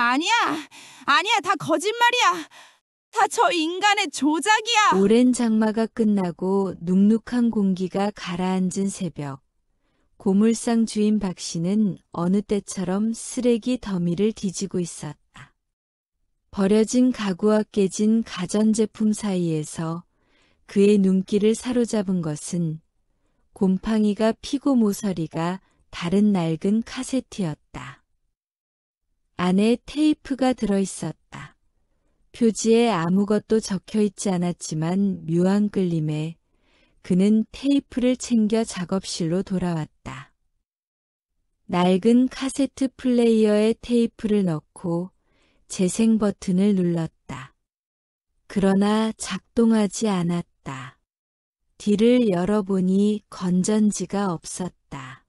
아니야. 아니야. 다 거짓말이야. 다 저 인간의 조작이야. 오랜 장마가 끝나고 눅눅한 공기가 가라앉은 새벽. 고물상 주인 박 씨는 어느 때처럼 쓰레기 더미를 뒤지고 있었다. 버려진 가구와 깨진 가전제품 사이에서 그의 눈길을 사로잡은 것은 곰팡이가 피고 모서리가 다른 낡은 카세트였다. 안에 테이프가 들어있었다. 표지에 아무것도 적혀있지 않았지만 묘한 끌림에 그는 테이프를 챙겨 작업실로 돌아왔다. 낡은 카세트 플레이어에 테이프를 넣고 재생 버튼을 눌렀다. 그러나 작동하지 않았다. 뒤를 열어보니 건전지가 없었다.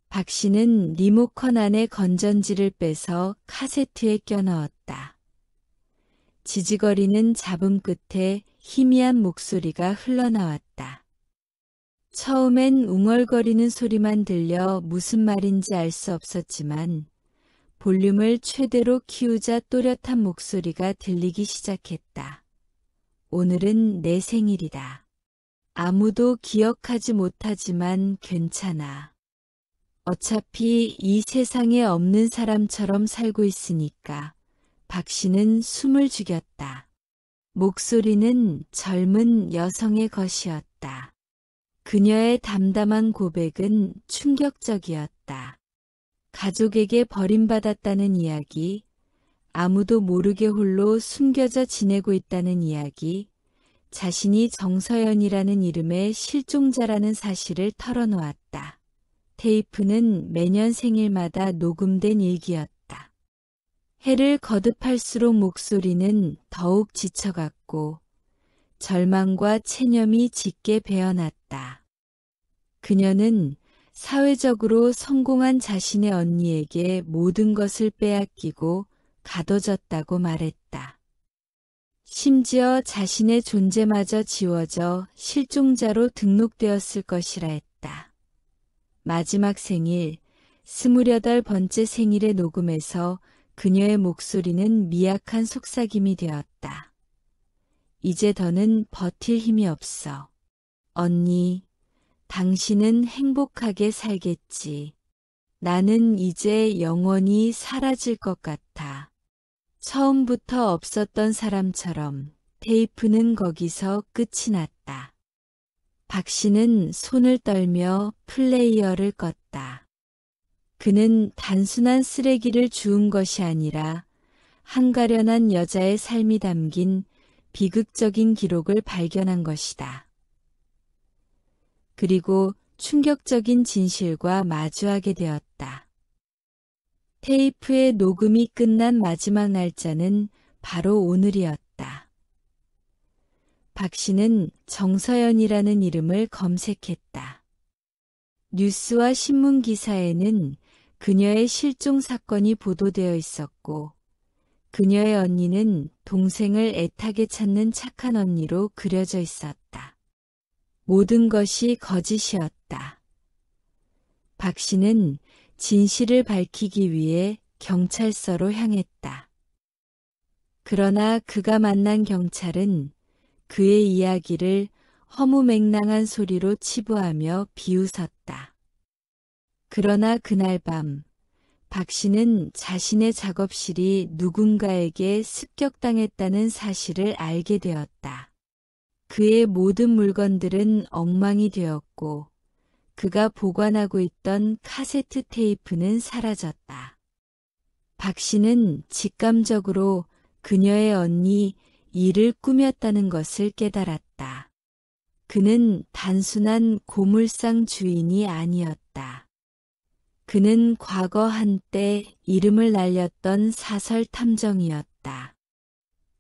박 씨는 리모컨 안에 건전지를 빼서 카세트에 껴넣었다. 지지거리는 잡음 끝에 희미한 목소리가 흘러나왔다. 처음엔 웅얼거리는 소리만 들려 무슨 말인지 알 수 없었지만 볼륨을 최대로 키우자 또렷한 목소리가 들리기 시작했다. 오늘은 내 생일이다. 아무도 기억하지 못하지만 괜찮아. 어차피 이 세상에 없는 사람처럼 살고 있으니까. 박 씨는 숨을 죽였다. 목소리는 젊은 여성의 것이었다. 그녀의 담담한 고백은 충격적이었다. 가족에게 버림받았다는 이야기, 아무도 모르게 홀로 숨겨져 지내고 있다는 이야기, 자신이 정서연이라는 이름의 실종자라는 사실을 털어놓았다. 테이프는 매년 생일마다 녹음된 일기였다. 해를 거듭할수록 목소리는 더욱 지쳐갔고 절망과 체념이 짙게 배어났다. 그녀는 사회적으로 성공한 자신의 언니에게 모든 것을 빼앗기고 가둬졌다고 말했다. 심지어 자신의 존재마저 지워져 실종자로 등록되었을 것이라 했다. 마지막 생일, 28번째 생일의 녹음에서 그녀의 목소리는 미약한 속삭임이 되었다. 이제 더는 버틸 힘이 없어. 언니, 당신은 행복하게 살겠지. 나는 이제 영원히 사라질 것 같아. 처음부터 없었던 사람처럼 테이프는 거기서 끝이 났다. 박 씨는 손을 떨며 플레이어를 껐다. 그는 단순한 쓰레기를 주운 것이 아니라 한가련한 여자의 삶이 담긴 비극적인 기록을 발견한 것이다. 그리고 충격적인 진실과 마주하게 되었다. 테이프의 녹음이 끝난 마지막 날짜는 바로 오늘이었다. 박 씨는 정서연이라는 이름을 검색했다. 뉴스와 신문 기사에는 그녀의 실종 사건이 보도되어 있었고 그녀의 언니는 동생을 애타게 찾는 착한 언니로 그려져 있었다. 모든 것이 거짓이었다. 박 씨는 진실을 밝히기 위해 경찰서로 향했다. 그러나 그가 만난 경찰은 그의 이야기를 허무맹랑한 소리로 치부하며 비웃었다. 그러나 그날 밤, 박 씨는 자신의 작업실이 누군가에게 습격당했다는 사실을 알게 되었다. 그의 모든 물건들은 엉망이 되었고 그가 보관하고 있던 카세트 테이프는 사라졌다. 박 씨는 직감적으로 그녀의 언니 이를 꾸몄다는 것을 깨달았다. 그는 단순한 고물상 주인이 아니었다. 그는 과거 한때 이름을 날렸던 사설 탐정이었다.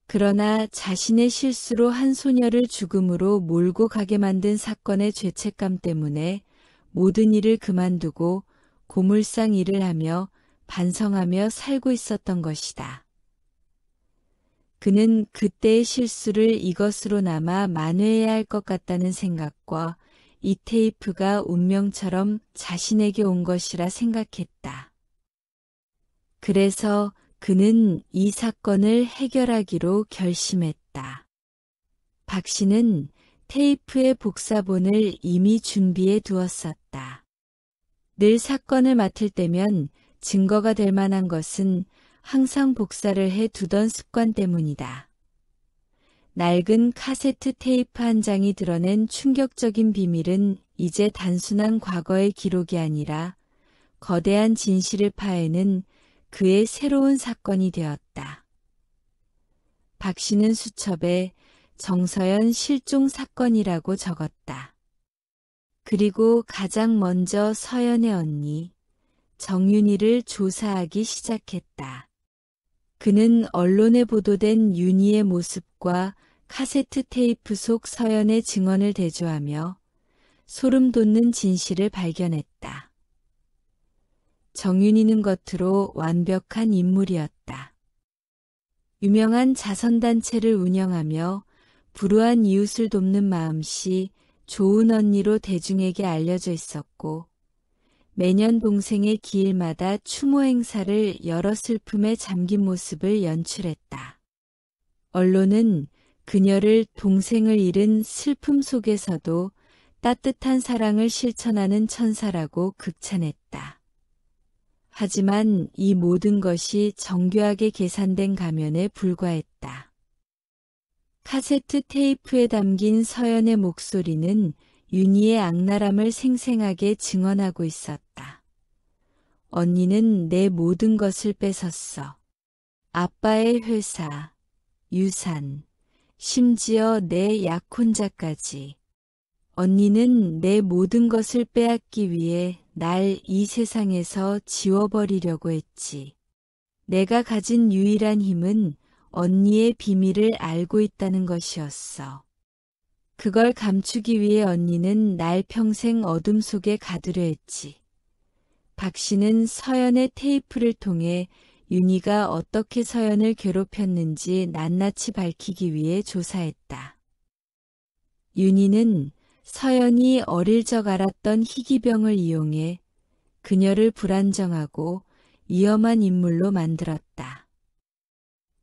그러나 자신의 실수로 한 소녀를 죽음으로 몰고 가게 만든 사건의 죄책감 때문에 모든 일을 그만두고 고물상 일을 하며 반성하며 살고 있었던 것이다. 그는 그때의 실수를 이것으로 남아 만회해야 할 것 같다는 생각과 이 테이프가 운명처럼 자신에게 온 것이라 생각했다. 그래서 그는 이 사건을 해결하기로 결심했다. 박 씨는 테이프의 복사본을 이미 준비해 두었었다. 늘 사건을 맡을 때면 증거가 될 만한 것은 항상 복사를 해 두던 습관 때문이다. 낡은 카세트 테이프 한 장이 드러낸 충격적인 비밀은 이제 단순한 과거의 기록이 아니라 거대한 진실을 파헤는 그의 새로운 사건이 되었다. 박 씨는 수첩에 정서연 실종 사건이라고 적었다. 그리고 가장 먼저 서연의 언니, 정윤희를 조사하기 시작했다. 그는 언론에 보도된 윤희의 모습과 카세트 테이프 속 서연의 증언을 대조하며 소름 돋는 진실을 발견했다. 정윤희는 겉으로 완벽한 인물이었다. 유명한 자선단체를 운영하며 불우한 이웃을 돕는 마음씨 좋은 언니로 대중에게 알려져 있었고 매년 동생의 기일마다 추모 행사를 여러 슬픔에 잠긴 모습을 연출했다. 언론은 그녀를 동생을 잃은 슬픔 속에서도 따뜻한 사랑을 실천하는 천사라고 극찬했다. 하지만 이 모든 것이 정교하게 계산된 가면에 불과했다. 카세트 테이프에 담긴 서연의 목소리는 윤희의 악랄함을 생생하게 증언하고 있었다. 언니는 내 모든 것을 뺏었어. 아빠의 회사, 유산, 심지어 내 약혼자까지. 언니는 내 모든 것을 빼앗기 위해 날 이 세상에서 지워버리려고 했지. 내가 가진 유일한 힘은 언니의 비밀을 알고 있다는 것이었어. 그걸 감추기 위해 언니는 날 평생 어둠 속에 가두려 했지. 박 씨는 서연의 테이프를 통해 윤희가 어떻게 서연을 괴롭혔는지 낱낱이 밝히기 위해 조사했다. 윤희는 서연이 어릴 적 앓았던 희귀병을 이용해 그녀를 불안정하고 위험한 인물로 만들었다.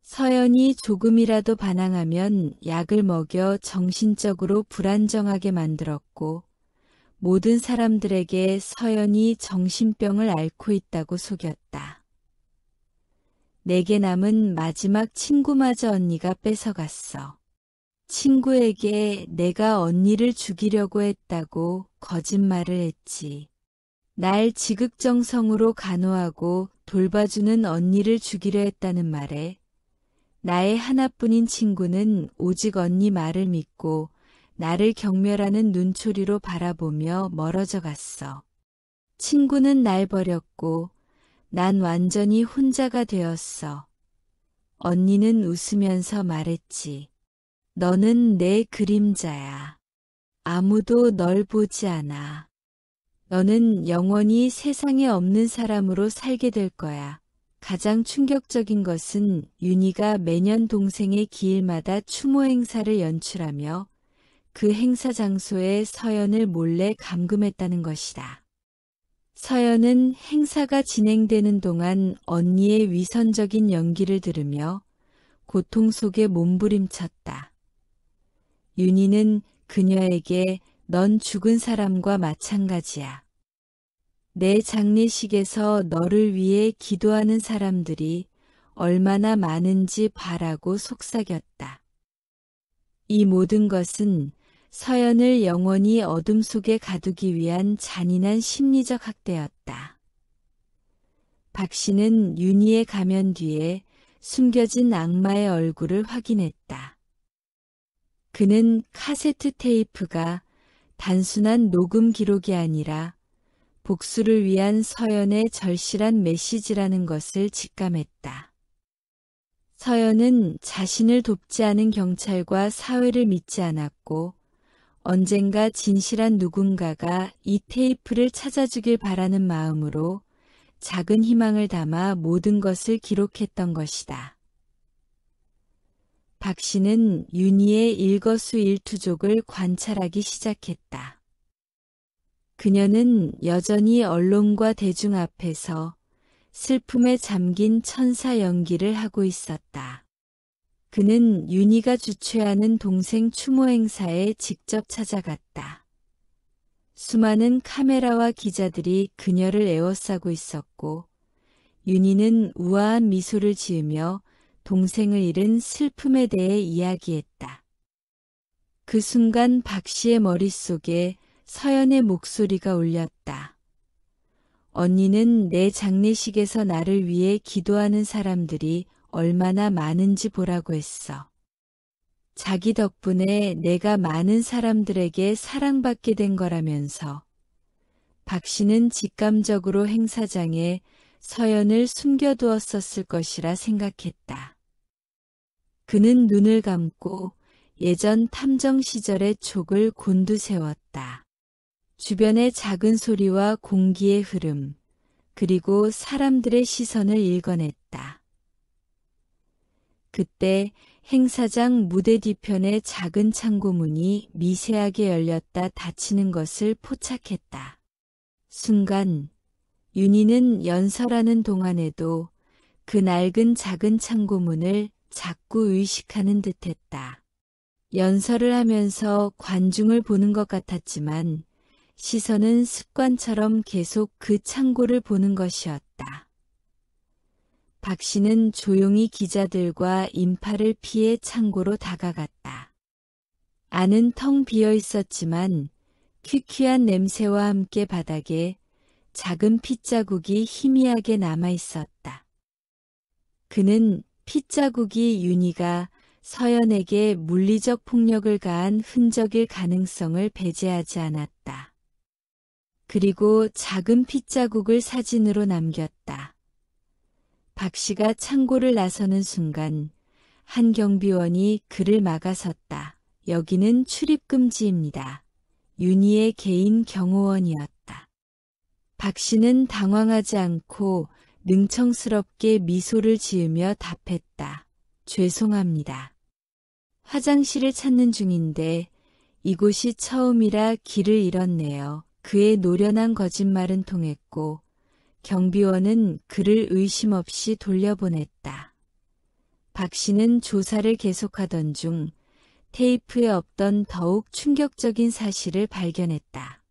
서연이 조금이라도 반항하면 약을 먹여 정신적으로 불안정하게 만들었고 모든 사람들에게 서연이 정신병을 앓고 있다고 속였다. 내게 남은 마지막 친구마저 언니가 뺏어갔어. 친구에게 내가 언니를 죽이려고 했다고 거짓말을 했지. 날 지극정성으로 간호하고 돌봐주는 언니를 죽이려 했다는 말에 나의 하나뿐인 친구는 오직 언니 말을 믿고 나를 경멸하는 눈초리로 바라보며 멀어져 갔어. 친구는 날 버렸고 난 완전히 혼자가 되었어. 언니는 웃으면서 말했지. 너는 내 그림자야. 아무도 널 보지 않아. 너는 영원히 세상에 없는 사람으로 살게 될 거야. 가장 충격적인 것은 윤희가 매년 동생의 기일마다 추모 행사를 연출하며 그 행사 장소에 서연을 몰래 감금했다는 것이다. 서연은 행사가 진행되는 동안 언니의 위선적인 연기를 들으며 고통 속에 몸부림쳤다. 윤희는 그녀에게 넌 죽은 사람과 마찬가지야. 내 장례식에서 너를 위해 기도하는 사람들이 얼마나 많은지 바라고 속삭였다. 이 모든 것은 서연을 영원히 어둠 속에 가두기 위한 잔인한 심리적 학대였다. 박 씨는 윤희의 가면 뒤에 숨겨진 악마의 얼굴을 확인했다. 그는 카세트 테이프가 단순한 녹음 기록이 아니라 복수를 위한 서연의 절실한 메시지라는 것을 직감했다. 서연은 자신을 돕지 않은 경찰과 사회를 믿지 않았고 언젠가 진실한 누군가가 이 테이프를 찾아주길 바라는 마음으로 작은 희망을 담아 모든 것을 기록했던 것이다. 박 씨는 윤희의 일거수일투족을 관찰하기 시작했다. 그녀는 여전히 언론과 대중 앞에서 슬픔에 잠긴 천사 연기를 하고 있었다. 그는 윤희가 주최하는 동생 추모 행사에 직접 찾아갔다. 수많은 카메라와 기자들이 그녀를 에워싸고 있었고 윤희는 우아한 미소를 지으며 동생을 잃은 슬픔에 대해 이야기했다. 그 순간 박 씨의 머릿속에 서연의 목소리가 울렸다. 언니는 내 장례식에서 나를 위해 기도하는 사람들이 얼마나 많은지 보라고 했어. 자기 덕분에 내가 많은 사람들에게 사랑받게 된 거라면서 박 씨는 직감적으로 행사장에 서연을 숨겨두었었을 것이라 생각했다. 그는 눈을 감고 예전 탐정 시절의 촉을 곤두세웠다. 주변의 작은 소리와 공기의 흐름, 그리고 사람들의 시선을 읽어냈다. 그때 행사장 무대 뒤편의 작은 창고 문이 미세하게 열렸다 닫히는 것을 포착했다. 순간 윤희는 연설하는 동안에도 그 낡은 작은 창고 문을 자꾸 의식하는 듯했다. 연설을 하면서 관중을 보는 것 같았지만 시선은 습관처럼 계속 그 창고를 보는 것이었다. 박 씨는 조용히 기자들과 인파를 피해 창고로 다가갔다. 안은 텅 비어 있었지만 퀴퀴한 냄새와 함께 바닥에 작은 핏자국이 희미하게 남아 있었다. 그는 핏자국이 윤희가 서연에게 물리적 폭력을 가한 흔적일 가능성을 배제하지 않았다. 그리고 작은 핏자국을 사진으로 남겼다. 박 씨가 창고를 나서는 순간 한 경비원이 그를 막아섰다. 여기는 출입금지입니다. 윤희의 개인 경호원이었다. 박 씨는 당황하지 않고 능청스럽게 미소를 지으며 답했다. 죄송합니다. 화장실을 찾는 중인데 이곳이 처음이라 길을 잃었네요. 그의 노련한 거짓말은 통했고 경비원은 그를 의심 없이 돌려보냈다. 박 씨는 조사를 계속하던 중 테이프에 없던 더욱 충격적인 사실을 발견했다.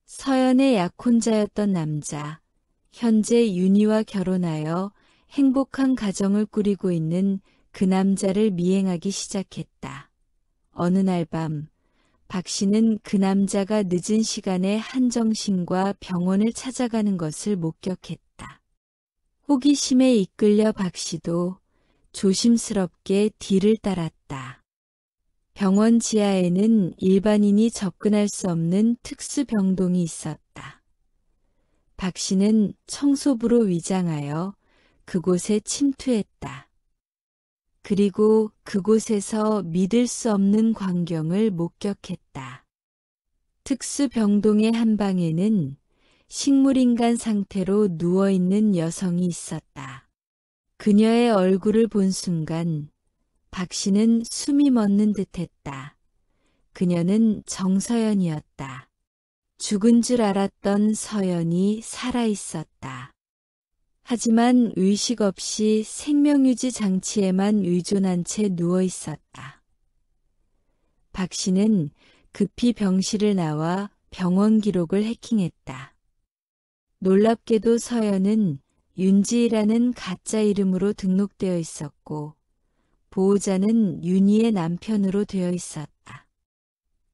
서연의 약혼자였던 남자, 현재 윤희와 결혼하여 행복한 가정을 꾸리고 있는 그 남자를 미행하기 시작했다. 어느 날 밤, 박 씨는 그 남자가 늦은 시간에 한정신과 병원을 찾아가는 것을 목격했다. 호기심에 이끌려 박 씨도 조심스럽게 뒤를 따랐다. 병원 지하에는 일반인이 접근할 수 없는 특수 병동이 있었다. 박 씨는 청소부로 위장하여 그곳에 침투했다. 그리고 그곳에서 믿을 수 없는 광경을 목격했다. 특수 병동의 한 방에는 식물인간 상태로 누워있는 여성이 있었다. 그녀의 얼굴을 본 순간 박 씨는 숨이 멎는 듯했다. 그녀는 정서연이었다. 죽은 줄 알았던 서연이 살아있었다. 하지만 의식 없이 생명유지 장치에만 의존한 채 누워있었다. 박 씨는 급히 병실을 나와 병원 기록을 해킹했다. 놀랍게도 서연은 윤지희라는 가짜 이름으로 등록되어 있었고 보호자는 윤희의 남편으로 되어 있었다.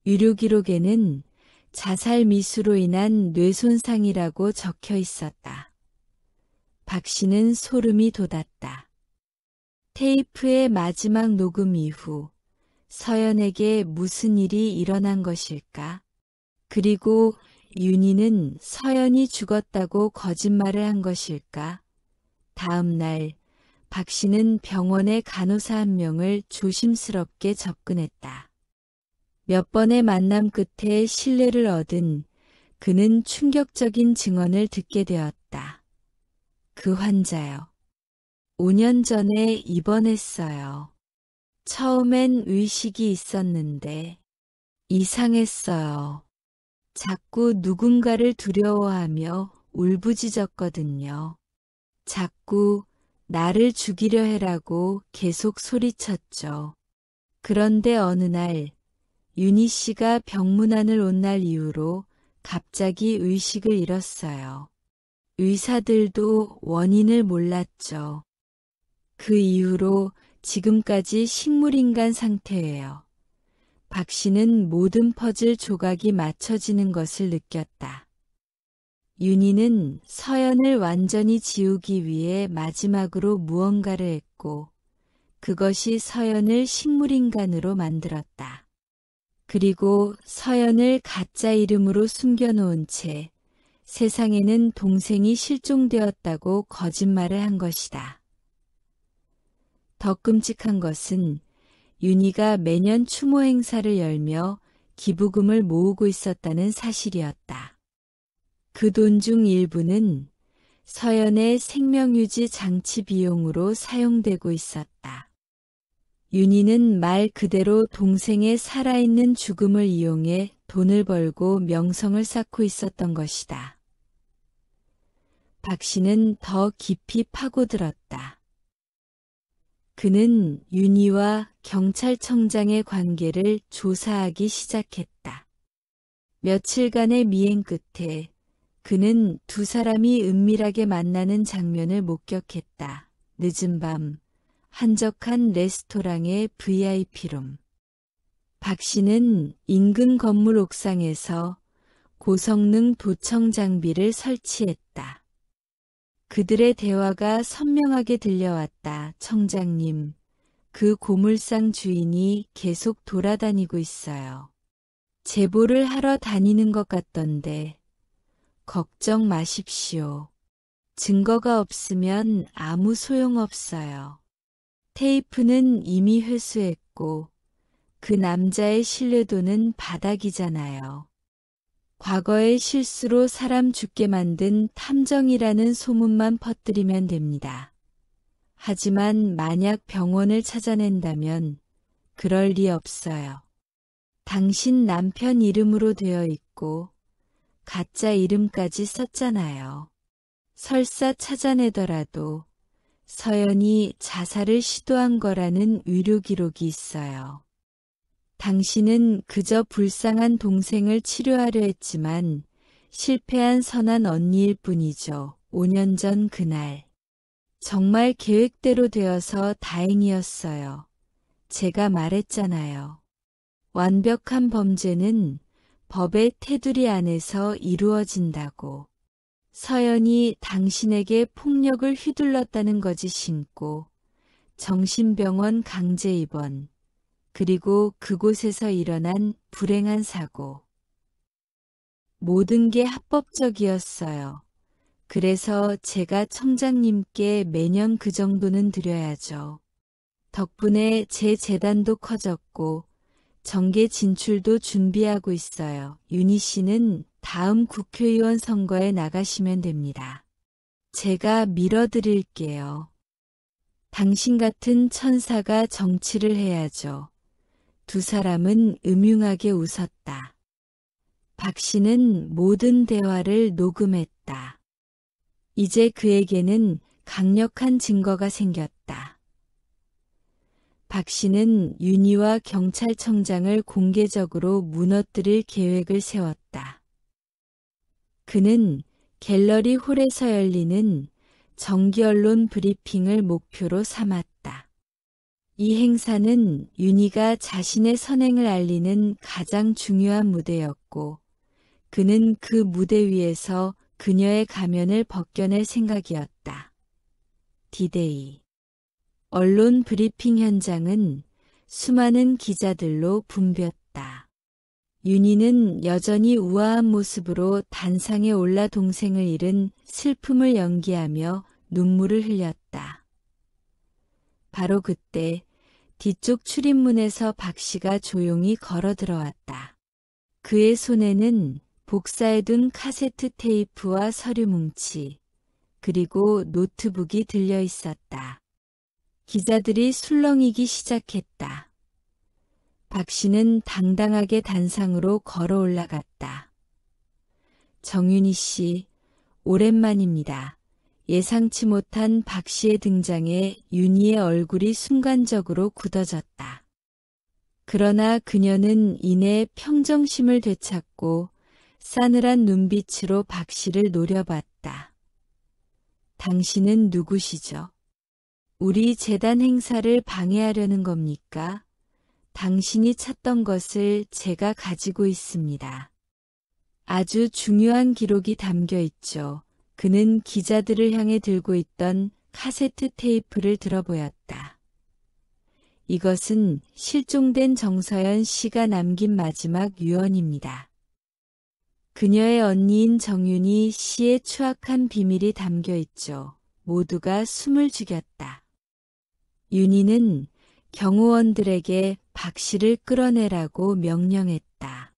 의료 기록에는 자살 미수로 인한 뇌손상이라고 적혀 있었다. 박 씨는 소름이 돋았다. 테이프의 마지막 녹음 이후 서연에게 무슨 일이 일어난 것일까? 그리고 윤희는 서연이 죽었다고 거짓말을 한 것일까? 다음 날 박 씨는 병원의 간호사 한 명을 조심스럽게 접근했다. 몇 번의 만남 끝에 신뢰를 얻은 그는 충격적인 증언을 듣게 되었다. 그 환자요. 5년 전에 입원했어요. 처음엔 의식이 있었는데 이상했어요. 자꾸 누군가를 두려워하며 울부짖었거든요. 자꾸 나를 죽이려 해라고 계속 소리쳤죠. 그런데 어느 날 윤희 씨가 병문안을 온 날 이후로 갑자기 의식을 잃었어요. 의사들도 원인을 몰랐죠. 그 이후로 지금까지 식물인간 상태예요. 박 씨는 모든 퍼즐 조각이 맞춰지는 것을 느꼈다. 윤희는 서연을 완전히 지우기 위해 마지막으로 무언가를 했고 그것이 서연을 식물인간으로 만들었다. 그리고 서연을 가짜 이름으로 숨겨놓은 채 세상에는 동생이 실종되었다고 거짓말을 한 것이다. 더 끔찍한 것은 윤희가 매년 추모 행사를 열며 기부금을 모으고 있었다는 사실이었다. 그 돈 중 일부는 서연의 생명유지 장치 비용으로 사용되고 있었다. 윤희는 말 그대로 동생의 살아있는 죽음을 이용해 돈을 벌고 명성을 쌓고 있었던 것이다. 박 씨는 더 깊이 파고들었다. 그는 윤희와 경찰청장의 관계를 조사하기 시작했다. 며칠간의 미행 끝에 그는 두 사람이 은밀하게 만나는 장면을 목격했다. 늦은 밤, 한적한 레스토랑의 VIP룸. 박 씨는 인근 건물 옥상에서 고성능 도청 장비를 설치했다. 그들의 대화가 선명하게 들려왔다. 청장님, 그 고물상 주인이 계속 돌아다니고 있어요. 제보를 하러 다니는 것 같던데 걱정 마십시오. 증거가 없으면 아무 소용없어요. 테이프는 이미 회수했고 그 남자의 신뢰도는 바닥이잖아요. 과거의 실수로 사람 죽게 만든 탐정이라는 소문만 퍼뜨리면 됩니다. 하지만 만약 병원을 찾아낸다면 그럴 리 없어요. 당신 남편 이름으로 되어 있고 가짜 이름까지 썼잖아요. 설사 찾아내더라도 서연이 자살을 시도한 거라는 의료 기록이 있어요. 당신은 그저 불쌍한 동생을 치료하려 했지만 실패한 선한 언니일 뿐이죠. 5년 전 그날. 정말 계획대로 되어서 다행이었어요. 제가 말했잖아요. 완벽한 범죄는 법의 테두리 안에서 이루어진다고. 서연이 당신에게 폭력을 휘둘렀다는 거짓 신고, 정신병원 강제 입원, 그리고 그곳에서 일어난 불행한 사고. 모든 게 합법적이었어요. 그래서 제가 청장님께 매년 그 정도는 드려야죠. 덕분에 제 재단도 커졌고 정계 진출도 준비하고 있어요. 윤희 씨는 다음 국회의원 선거에 나가시면 됩니다. 제가 밀어드릴게요. 당신 같은 천사가 정치를 해야죠. 두 사람은 음흉하게 웃었다. 박 씨는 모든 대화를 녹음했다. 이제 그에게는 강력한 증거가 생겼다. 박 씨는 윤희와 경찰청장을 공개적으로 무너뜨릴 계획을 세웠다. 그는 갤러리 홀에서 열리는 정기언론 브리핑을 목표로 삼았다. 이 행사는 윤희가 자신의 선행을 알리는 가장 중요한 무대였고 그는 그 무대 위에서 그녀의 가면을 벗겨낼 생각이었다. 디데이. 언론 브리핑 현장은 수많은 기자들로 붐볐다. 윤희는 여전히 우아한 모습으로 단상에 올라 동생을 잃은 슬픔을 연기하며 눈물을 흘렸다. 바로 그때 뒤쪽 출입문에서 박 씨가 조용히 걸어 들어왔다. 그의 손에는 복사해둔 카세트 테이프와 서류 뭉치, 그리고 노트북이 들려 있었다. 기자들이 술렁이기 시작했다. 박 씨는 당당하게 단상으로 걸어 올라갔다. 정윤희 씨, 오랜만입니다. 예상치 못한 박 씨의 등장에 윤희의 얼굴이 순간적으로 굳어졌다. 그러나 그녀는 이내 평정심을 되찾고 싸늘한 눈빛으로 박 씨를 노려봤다. 당신은 누구시죠? 우리 재단 행사를 방해하려는 겁니까? 당신이 찾던 것을 제가 가지고 있습니다. 아주 중요한 기록이 담겨 있죠. 그는 기자들을 향해 들고 있던 카세트 테이프를 들어보였다. 이것은 실종된 정서연 씨가 남긴 마지막 유언입니다. 그녀의 언니인 정윤희 씨의 추악한 비밀이 담겨 있죠. 모두가 숨을 죽였다. 윤희는 경호원들에게 박 씨를 끌어내라고 명령했다.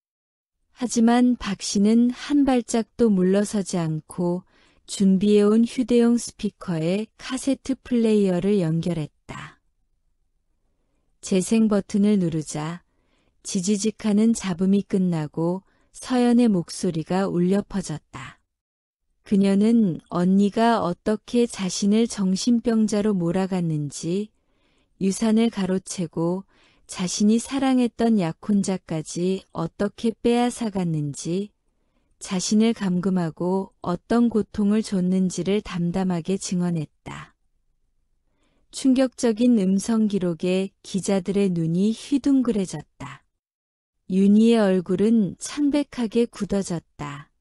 하지만 박 씨는 한 발짝도 물러서지 않고 준비해온 휴대용 스피커에 카세트 플레이어를 연결했다. 재생 버튼을 누르자 지지직하는 잡음이 끝나고 서연의 목소리가 울려 퍼졌다. 그녀는 언니가 어떻게 자신을 정신병자로 몰아갔는지, 유산을 가로채고 자신이 사랑했던 약혼자까지 어떻게 빼앗아갔는지, 자신을 감금하고 어떤 고통을 줬는지를 담담하게 증언했다. 충격적인 음성 기록에 기자들의 눈이 휘둥그레졌다. 윤희의 얼굴은 창백하게 굳어졌다.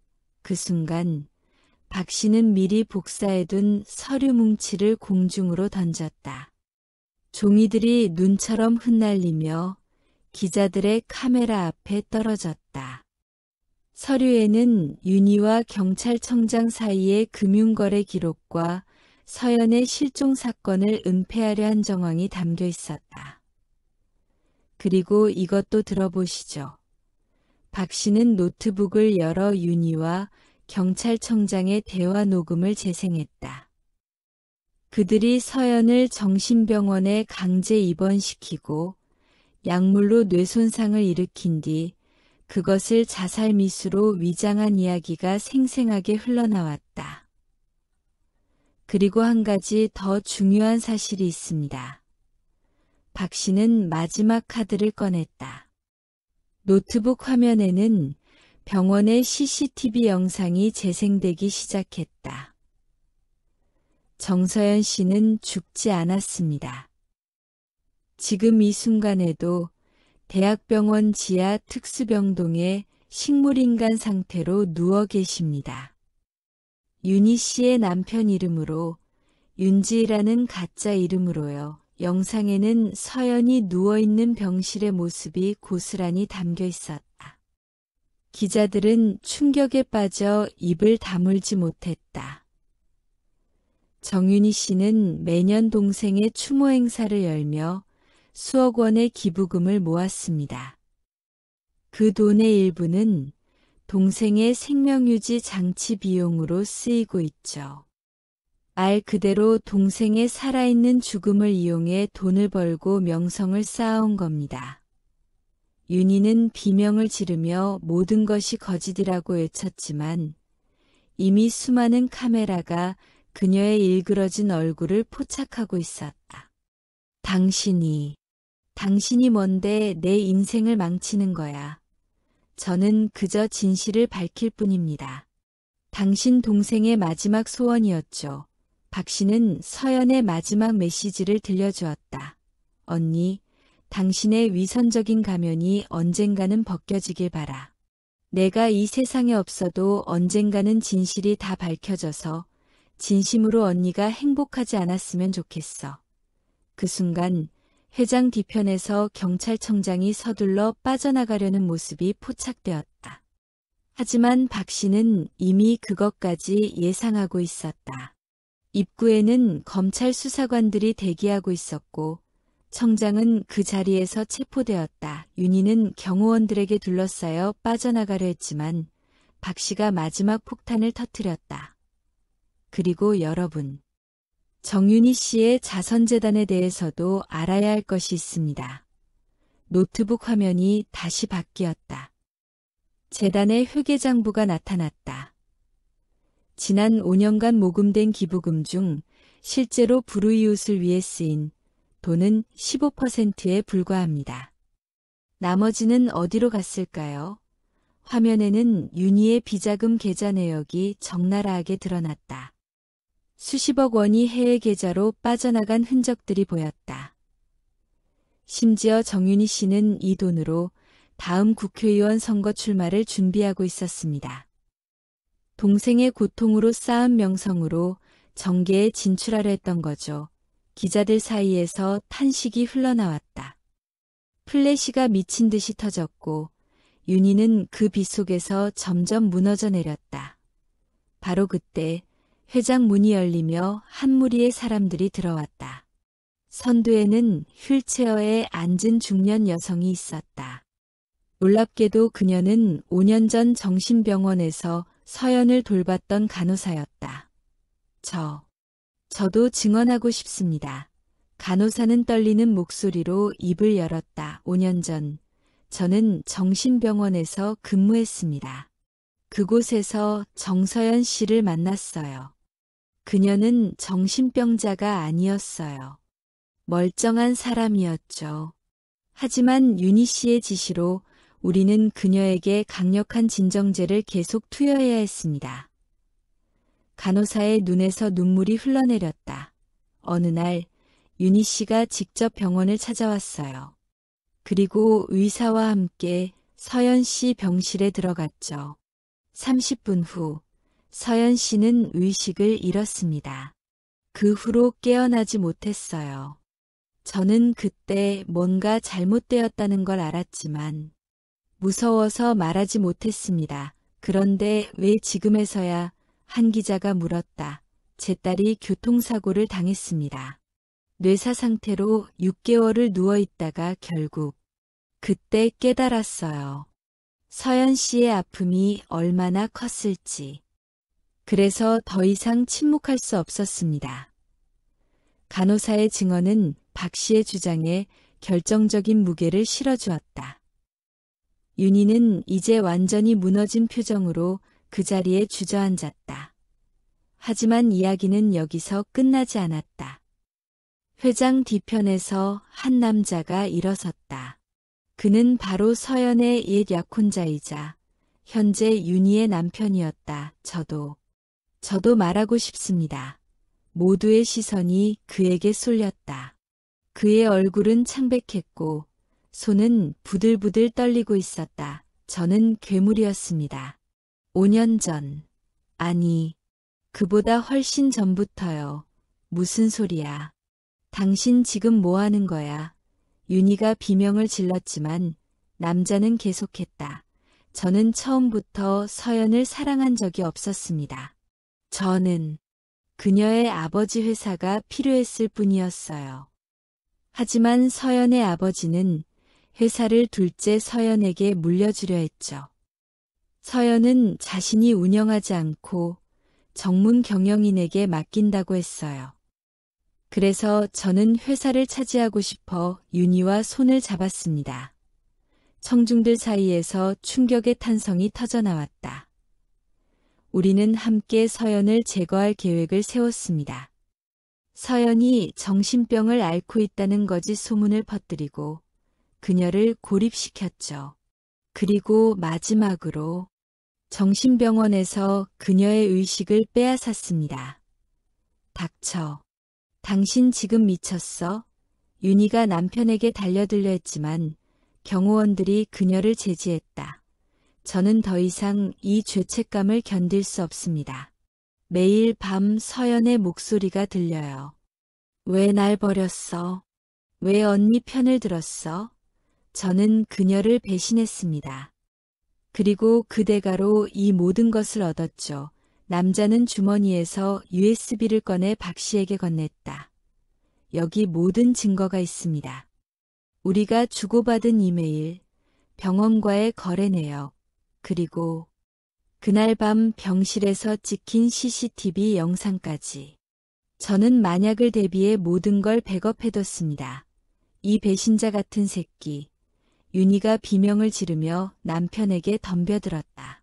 그 순간 박 씨는 미리 복사해둔 서류 뭉치를 공중으로 던졌다. 종이들이 눈처럼 흩날리며 기자들의 카메라 앞에 떨어졌다. 서류에는 윤희와 경찰청장 사이의 금융거래 기록과 서연의 실종 사건을 은폐하려 한 정황이 담겨 있었다. 그리고 이것도 들어보시죠. 박 씨는 노트북을 열어 윤희와 경찰청장의 대화 녹음을 재생했다. 그들이 서연을 정신병원에 강제 입원시키고 약물로 뇌손상을 일으킨 뒤 그것을 자살 미수로 위장한 이야기가 생생하게 흘러나왔다. 그리고 한 가지 더 중요한 사실이 있습니다. 박 씨는 마지막 카드를 꺼냈다. 노트북 화면에는 병원의 CCTV 영상이 재생되기 시작했다. 정서연 씨는 죽지 않았습니다. 지금 이 순간에도 대학병원 지하 특수병동에 식물인간 상태로 누워 계십니다. 윤희 씨의 남편 이름으로, 윤지희라는 가짜 이름으로요. 영상에는 서연이 누워있는 병실의 모습이 고스란히 담겨 있었다. 기자들은 충격에 빠져 입을 다물지 못했다. 정윤희 씨는 매년 동생의 추모 행사를 열며 수억 원의 기부금을 모았습니다. 그 돈의 일부는 동생의 생명유지 장치 비용으로 쓰이고 있죠. 말 그대로 동생의 살아있는 죽음을 이용해 돈을 벌고 명성을 쌓아온 겁니다. 윤희는 비명을 지르며 모든 것이 거짓이라고 외쳤지만 이미 수많은 카메라가 그녀의 일그러진 얼굴을 포착하고 있었다. 당신이 뭔데 내 인생을 망치는 거야. 저는 그저 진실을 밝힐 뿐입니다. 당신 동생의 마지막 소원이었죠. 박 씨는 서연의 마지막 메시지를 들려주었다. 언니, 당신의 위선적인 가면이 언젠가는 벗겨지길 바라. 내가 이 세상에 없어도 언젠가는 진실이 다 밝혀져서 진심으로 언니가 행복하지 않았으면 좋겠어. 그 순간 회장 뒤편에서 경찰청장이 서둘러 빠져나가려는 모습이 포착되었다. 하지만 박 씨는 이미 그것까지 예상하고 있었다. 입구에는 검찰 수사관들이 대기하고 있었고 청장은 그 자리에서 체포되었다. 윤희는 경호원들에게 둘러싸여 빠져나가려 했지만 박 씨가 마지막 폭탄을 터뜨렸다. 그리고 여러분, 정윤희 씨의 자선재단에 대해서도 알아야 할 것이 있습니다. 노트북 화면이 다시 바뀌었다. 재단의 회계장부가 나타났다. 지난 5년간 모금된 기부금 중 실제로 불우이웃을 위해 쓰인 돈은 15%에 불과합니다. 나머지는 어디로 갔을까요? 화면에는 윤희의 비자금 계좌 내역이 적나라하게 드러났다. 수십억 원이 해외 계좌로 빠져나간 흔적들이 보였다. 심지어 정윤희 씨는 이 돈으로 다음 국회의원 선거 출마를 준비하고 있었습니다. 동생의 고통으로 쌓은 명성으로 정계에 진출하려 했던 거죠. 기자들 사이에서 탄식이 흘러나왔다. 플래시가 미친 듯이 터졌고 윤희는 그 빛 속에서 점점 무너져 내렸다. 바로 그때 회장 문이 열리며 한 무리의 사람들이 들어왔다. 선두에는 휠체어에 앉은 중년 여성이 있었다. 놀랍게도 그녀는 5년 전 정신병원에서 서연을 돌봤던 간호사였다. 저도 증언하고 싶습니다. 간호사는 떨리는 목소리로 입을 열었다. 5년 전, 저는 정신병원에서 근무했습니다. 그곳에서 정서연 씨를 만났어요. 그녀는 정신병자가 아니었어요. 멀쩡한 사람이었죠. 하지만 윤희 씨의 지시로 우리는 그녀에게 강력한 진정제를 계속 투여해야 했습니다. 간호사의 눈에서 눈물이 흘러내렸다. 어느 날 윤희 씨가 직접 병원을 찾아왔어요. 그리고 의사와 함께 서연 씨 병실에 들어갔죠. 30분 후 서연 씨는 의식을 잃었습니다. 그 후로 깨어나지 못했어요. 저는 그때 뭔가 잘못되었다는 걸 알았지만 무서워서 말하지 못했습니다. 그런데 왜 지금에서야? 한 기자가 물었다. 제 딸이 교통사고를 당했습니다. 뇌사 상태로 6개월을 누워있다가 결국 그때 깨달았어요. 서연 씨의 아픔이 얼마나 컸을지. 그래서 더 이상 침묵할 수 없었습니다. 간호사의 증언은 박 씨의 주장에 결정적인 무게를 실어주었다. 윤희는 이제 완전히 무너진 표정으로 그 자리에 주저앉았다. 하지만 이야기는 여기서 끝나지 않았다. 회장 뒤편에서 한 남자가 일어섰다. 그는 바로 서연의 옛 약혼자이자 현재 윤희의 남편이었다. 저도 말하고 싶습니다. 모두의 시선이 그에게 쏠렸다. 그의 얼굴은 창백했고 손은 부들부들 떨리고 있었다. 저는 괴물이었습니다. 5년 전, 아니, 그보다 훨씬 전부터요. 무슨 소리야. 당신 지금 뭐 하는 거야? 윤희가 비명을 질렀지만 남자는 계속했다. 저는 처음부터 서연을 사랑한 적이 없었습니다. 저는 그녀의 아버지 회사가 필요했을 뿐이었어요. 하지만 서연의 아버지는 회사를 둘째 서연에게 물려주려 했죠. 서연은 자신이 운영하지 않고 전문 경영인에게 맡긴다고 했어요. 그래서 저는 회사를 차지하고 싶어 윤희와 손을 잡았습니다. 청중들 사이에서 충격의 탄성이 터져나왔다. 우리는 함께 서연을 제거할 계획을 세웠습니다. 서연이 정신병을 앓고 있다는 거짓 소문을 퍼뜨리고 그녀를 고립시켰죠. 그리고 마지막으로 정신병원에서 그녀의 의식을 빼앗았습니다. 닥쳐. 당신 지금 미쳤어? 윤희가 남편에게 달려들려 했지만 경호원들이 그녀를 제지했다. 저는 더 이상 이 죄책감을 견딜 수 없습니다. 매일 밤 서연의 목소리가 들려요. 왜 날 버렸어? 왜 언니 편을 들었어? 저는 그녀를 배신했습니다. 그리고 그 대가로 이 모든 것을 얻었죠. 남자는 주머니에서 USB를 꺼내 박 씨에게 건넸다. 여기 모든 증거가 있습니다. 우리가 주고받은 이메일, 병원과의 거래 내역, 그리고 그날 밤 병실에서 찍힌 CCTV 영상까지. 저는 만약을 대비해 모든 걸 백업해뒀습니다. 이 배신자 같은 새끼. 윤희가 비명을 지르며 남편에게 덤벼들었다.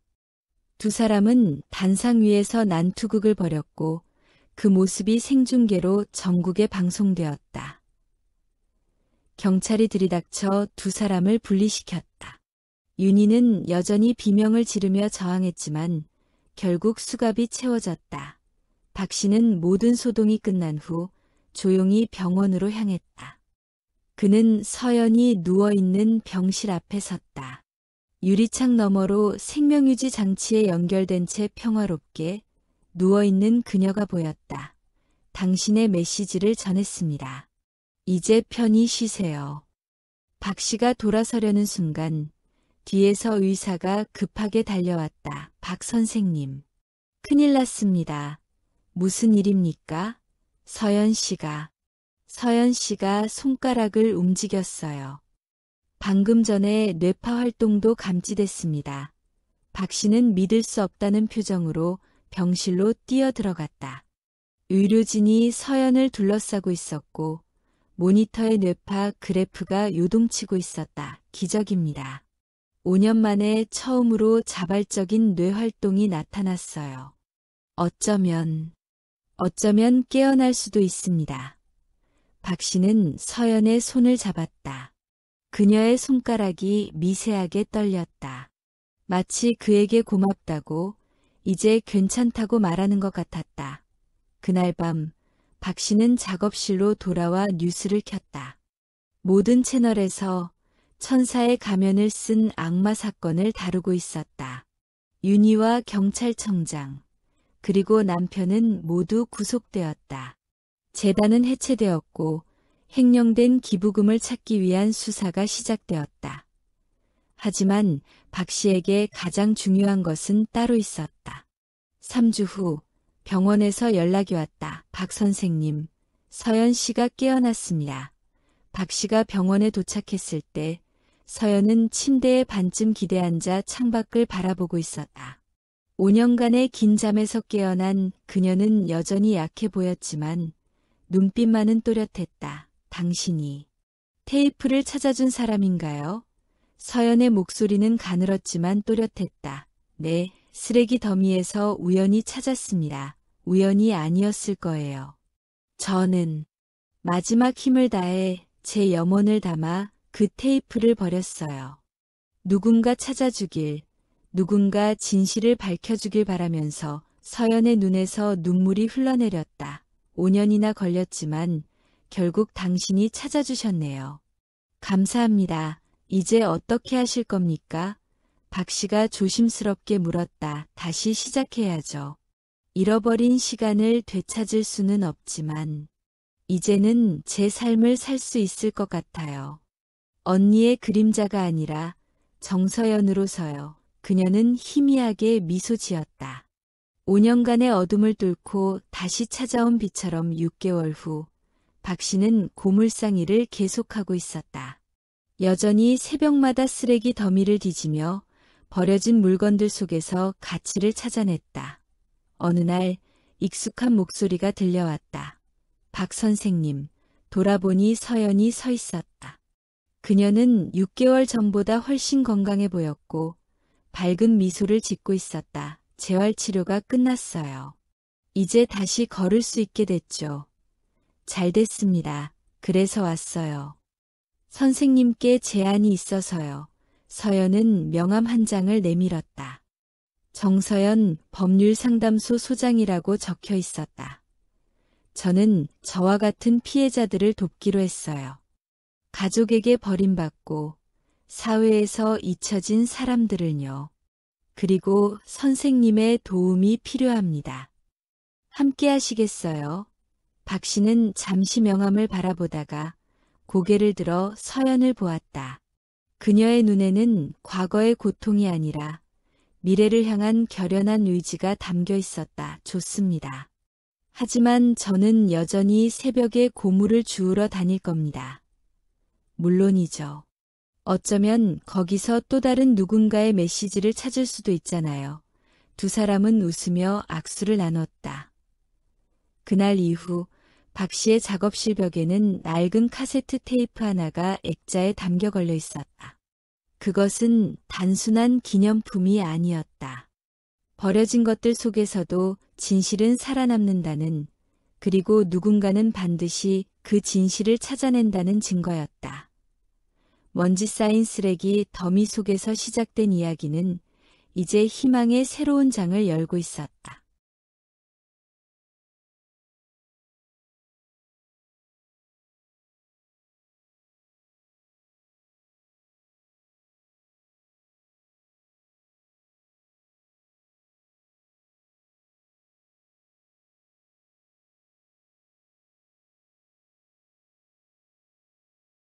두 사람은 단상 위에서 난투극을 벌였고 그 모습이 생중계로 전국에 방송되었다. 경찰이 들이닥쳐 두 사람을 분리시켰다. 윤희는 여전히 비명을 지르며 저항했지만 결국 수갑이 채워졌다. 박 씨는 모든 소동이 끝난 후 조용히 병원으로 향했다. 그는 서연이 누워있는 병실 앞에 섰다. 유리창 너머로 생명유지 장치에 연결된 채 평화롭게 누워있는 그녀가 보였다. 당신의 메시지를 전했습니다. 이제 편히 쉬세요. 박 씨가 돌아서려는 순간 뒤에서 의사가 급하게 달려왔다. 박 선생님. 큰일 났습니다. 무슨 일입니까? 서연 씨가 손가락을 움직였어요. 방금 전에 뇌파 활동도 감지됐습니다. 박 씨는 믿을 수 없다는 표정으로 병실로 뛰어들어갔다. 의료진이 서연을 둘러싸고 있었고 모니터의 뇌파 그래프가 요동치고 있었다. 기적입니다. 5년 만에 처음으로 자발적인 뇌활동이 나타났어요. 어쩌면 깨어날 수도 있습니다. 박 씨는 서연의 손을 잡았다. 그녀의 손가락이 미세하게 떨렸다. 마치 그에게 고맙다고 이제 괜찮다고 말하는 것 같았다. 그날 밤 박 씨는 작업실로 돌아와 뉴스를 켰다. 모든 채널에서 천사의 가면을 쓴 악마 사건을 다루고 있었다. 윤희와 경찰청장 그리고 남편은 모두 구속되었다. 재단은 해체되었고 횡령된 기부금을 찾기 위한 수사가 시작되었다. 하지만 박 씨에게 가장 중요한 것은 따로 있었다. 3주 후 병원에서 연락이 왔다. 박 선생님, 서연 씨가 깨어났습니다. 박 씨가 병원에 도착했을 때 서연은 침대에 반쯤 기대앉아 창밖을 바라보고 있었다. 5년간의 긴 잠에서 깨어난 그녀는 여전히 약해 보였지만 눈빛만은 또렷했다. 당신이 테이프를 찾아준 사람인가요? 서연의 목소리는 가늘었지만 또렷했다. 네, 쓰레기 더미에서 우연히 찾았습니다. 우연이 아니었을 거예요. 저는 마지막 힘을 다해 제 염원을 담아 그 테이프를 버렸어요. 누군가 찾아주길, 누군가 진실을 밝혀주길 바라면서 서연의 눈에서 눈물이 흘러내렸다. 5년이나 걸렸지만 결국 당신이 찾아주셨네요. 감사합니다. 이제 어떻게 하실 겁니까? 박 씨가 조심스럽게 물었다. 다시 시작해야죠. 잃어버린 시간을 되찾을 수는 없지만 이제는 제 삶을 살 수 있을 것 같아요. 언니의 그림자가 아니라 정서연으로서요. 그녀는 희미하게 미소 지었다. 5년간의 어둠을 뚫고 다시 찾아온 빛처럼 6개월 후 박 씨는 고물상 일을 계속하고 있었다. 여전히 새벽마다 쓰레기 더미를 뒤지며 버려진 물건들 속에서 가치를 찾아냈다. 어느 날 익숙한 목소리가 들려왔다. 박 선생님, 돌아보니 서연이 서 있었다. 그녀는 6개월 전보다 훨씬 건강해 보였고 밝은 미소를 짓고 있었다. 재활치료가 끝났어요. 이제 다시 걸을 수 있게 됐죠. 잘 됐습니다. 그래서 왔어요. 선생님께 제안이 있어서요. 서연은 명함 한 장을 내밀었다. 정서연 법률상담소 소장이라고 적혀 있었다. 저는 저와 같은 피해자들을 돕기로 했어요. 가족에게 버림받고 사회에서 잊혀진 사람들을요. 그리고 선생님의 도움이 필요합니다. 함께 하시겠어요? 박 씨는 잠시 명함을 바라보다가 고개를 들어 서연을 보았다. 그녀의 눈에는 과거의 고통이 아니라 미래를 향한 결연한 의지가 담겨 있었다. 좋습니다. 하지만 저는 여전히 새벽에 고물을 주우러 다닐 겁니다. 물론이죠. 어쩌면 거기서 또 다른 누군가의 메시지를 찾을 수도 있잖아요. 두 사람은 웃으며 악수를 나눴다. 그날 이후 박 씨의 작업실 벽에는 낡은 카세트 테이프 하나가 액자에 담겨 걸려 있었다. 그것은 단순한 기념품이 아니었다. 버려진 것들 속에서도 진실은 살아남는다는, 그리고 누군가는 반드시 그 진실을 찾아낸다는 증거였다. 먼지 쌓인 쓰레기 더미 속에서 시작된 이야기는 이제 희망의 새로운 장을 열고 있었다.